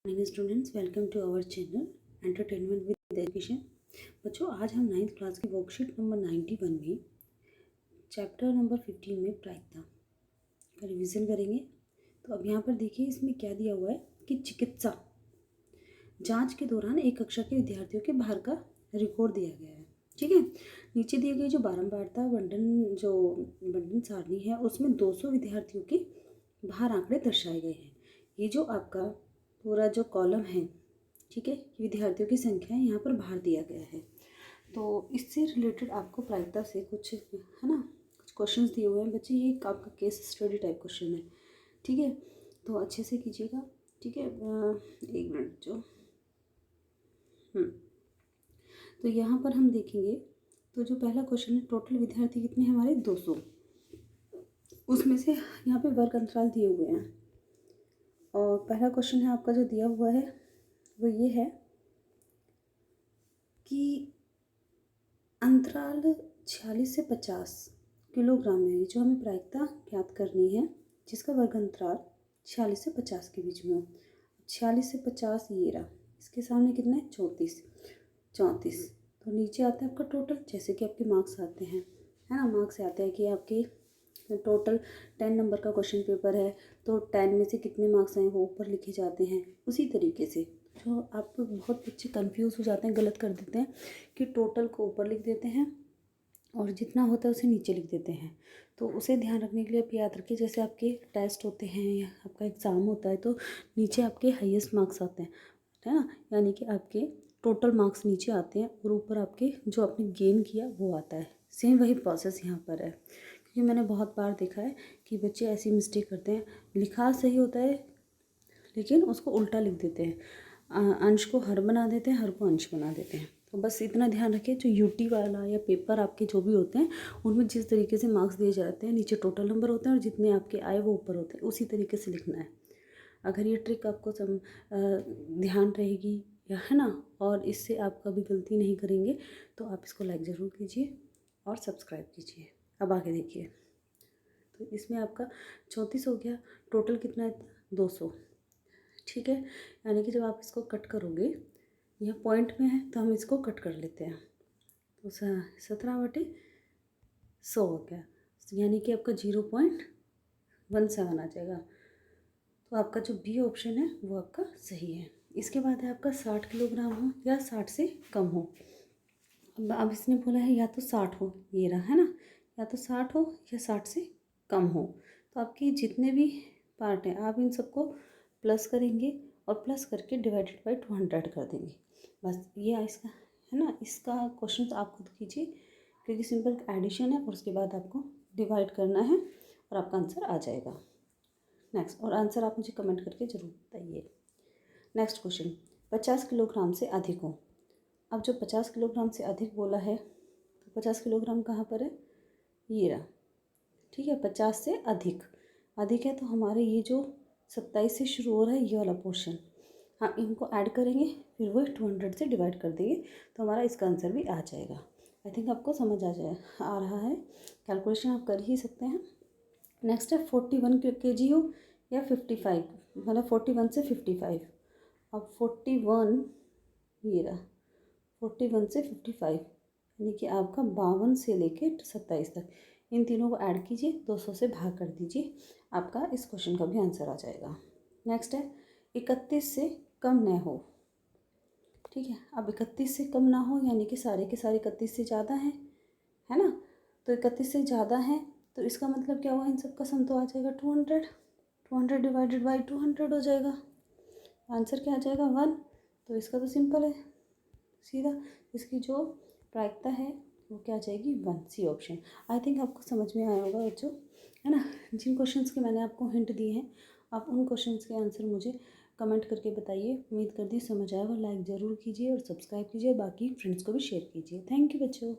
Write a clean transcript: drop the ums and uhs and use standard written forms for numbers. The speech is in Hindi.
Morning students, welcome to our channel entertainment with education. बच्चों, आज हम 9th क्लास की वर्कशीट नंबर 91 में चैप्टर नंबर 15 में प्रायिकता का रिवीजन करेंगे। तो अब यहाँ पर देखिए, इसमें क्या दिया हुआ है कि चिकित्सा जांच के दौरान एक कक्षा के विद्यार्थियों के भार का रिकॉर्ड दिया गया है। ठीक है, नीचे दिए गए जो बारंबारता बंटन सारणी है उसमें 200 विद्यार्थियों के भार आंकड़े दर्शाए गए हैं। ये जो आपका पूरा जो कॉलम है, ठीक है, विद्यार्थियों की संख्या है, यहाँ पर भार दिया गया है। तो इससे रिलेटेड आपको प्रायिकता से कुछ है ना, कुछ क्वेश्चंस दिए हुए हैं बच्चे। ये आपका केस स्टडी टाइप क्वेश्चन है। ठीक है, तो अच्छे से कीजिएगा। ठीक है, एक मिनट तो यहाँ पर हम देखेंगे तो जो पहला क्वेश्चन है, टोटल विद्यार्थी कितने हैं हमारे 200। उसमें से यहाँ पे वर्ग अंतराल दिए हुए हैं और पहला क्वेश्चन है आपका जो दिया हुआ है वो ये है कि अंतराल 46 से 50 किलोग्राम में जो हमें प्रायिकता ज्ञात करनी है, जिसका वर्ग अंतराल 46 से 50 के बीच में हो। 46 से 50 ये रहा, इसके सामने कितना है 34। तो नीचे आता है आपका टोटल, जैसे कि आपके मार्क्स आते हैं, है ना। मार्क्स आते हैं कि आपके टोटल 10 नंबर का क्वेश्चन पेपर है तो 10 में से कितने मार्क्स आए वो ऊपर लिखे जाते हैं। उसी तरीके से जो आप बहुत बच्चे कंफ्यूज हो जाते हैं, गलत कर देते हैं कि टोटल को ऊपर लिख देते हैं और जितना होता है उसे नीचे लिख देते हैं। तो उसे ध्यान रखने के लिए आप याद रखिए, जैसे आपके टेस्ट होते हैं या आपका एग्ज़ाम होता है तो नीचे आपके हाईएस्ट मार्क्स आते हैं, है ना, यानी कि आपके टोटल मार्क्स नीचे आते हैं और ऊपर आपके जो आपने गेन किया वो आता है। सेम वही प्रोसेस यहाँ पर है, क्योंकि मैंने बहुत बार देखा है कि बच्चे ऐसी मिस्टेक करते हैं, लिखा सही होता है लेकिन उसको उल्टा लिख देते हैं, अंश को हर बना देते हैं, हर को अंश बना देते हैं। तो बस इतना ध्यान रखिए, जो यूटी वाला या पेपर आपके जो भी होते हैं उनमें जिस तरीके से मार्क्स दिए जाते हैं, नीचे टोटल नंबर होते हैं और जितने आपके आए वो ऊपर होते हैं, उसी तरीके से लिखना है। अगर ये ट्रिक आपको ध्यान रहेगी या है ना, और इससे आप कभी गलती नहीं करेंगे तो आप इसको लाइक ज़रूर कीजिए और सब्सक्राइब कीजिए। अब आगे देखिए, तो इसमें आपका 34 हो गया, टोटल कितना है 200। ठीक है, यानी कि जब आप इसको कट करोगे, यह पॉइंट में है तो हम इसको कट कर लेते हैं, तो 17/100 हो गया, यानी कि आपका 0.17 आ जाएगा। तो आपका जो बी ऑप्शन है वो आपका सही है। इसके बाद है आपका 60 किलोग्राम हो या 60 से कम हो। अब इसने बोला है या तो 60 हो, ये रहा है ना, या तो 60 हो या 60 से कम हो। तो आपके जितने भी पार्ट हैं आप इन सबको प्लस करेंगे और प्लस करके डिवाइडेड बाई 200 कर देंगे। बस ये इसका है ना, इसका क्वेश्चन आप खुद कीजिए, क्योंकि सिंपल एडिशन है और उसके बाद आपको डिवाइड करना है और आपका आंसर आ जाएगा। नेक्स्ट, और आंसर आप मुझे कमेंट करके ज़रूर बताइए। नेक्स्ट क्वेश्चन, 50 किलोग्राम से अधिक हो। अब जो 50 किलोग्राम से अधिक बोला है तो 50 किलोग्राम कहाँ पर है, ये रहा। ठीक है, 50 से अधिक है तो हमारे ये जो 27 से शुरू हो रहा है ये वाला पोर्शन, हम इनको ऐड करेंगे, फिर वो 200 से डिवाइड कर देंगे तो हमारा इसका आंसर भी आ जाएगा। आई थिंक आपको समझ आ रहा है, कैलकुलेशन आप कर ही सकते हैं। नेक्स्ट है 41 kg हो या 55, मतलब 41 से 55। अब 41 ये रहा, 41 से 55 यानी कि आपका 52 से लेके 27 तक, इन तीनों को ऐड कीजिए, 200 से भाग कर दीजिए, आपका इस क्वेश्चन का भी आंसर आ जाएगा। नेक्स्ट है 31 से कम न हो। ठीक है, अब 31 से कम ना हो यानी कि सारे के सारे 31 से ज़्यादा हैं, है ना। तो 31 से ज़्यादा है तो इसका मतलब क्या हुआ, इन सब का सम तो आ जाएगा 200 डिवाइडेड बाई 200 हो जाएगा, आंसर क्या आ जाएगा 1। तो इसका तो सिंपल है, सीधा इसकी जो प्रायिकता है वो क्या आ जाएगी 1, सी ऑप्शन। आई थिंक आपको समझ में आया होगा बच्चों, है ना। जिन क्वेश्चंस के मैंने आपको हिंट दिए हैं आप उन क्वेश्चंस के आंसर मुझे कमेंट करके बताइए। उम्मीद करती हूँ समझ आया होगा। लाइक ज़रूर कीजिए और सब्सक्राइब कीजिए, बाकी फ्रेंड्स को भी शेयर कीजिए। थैंक यू बच्चों।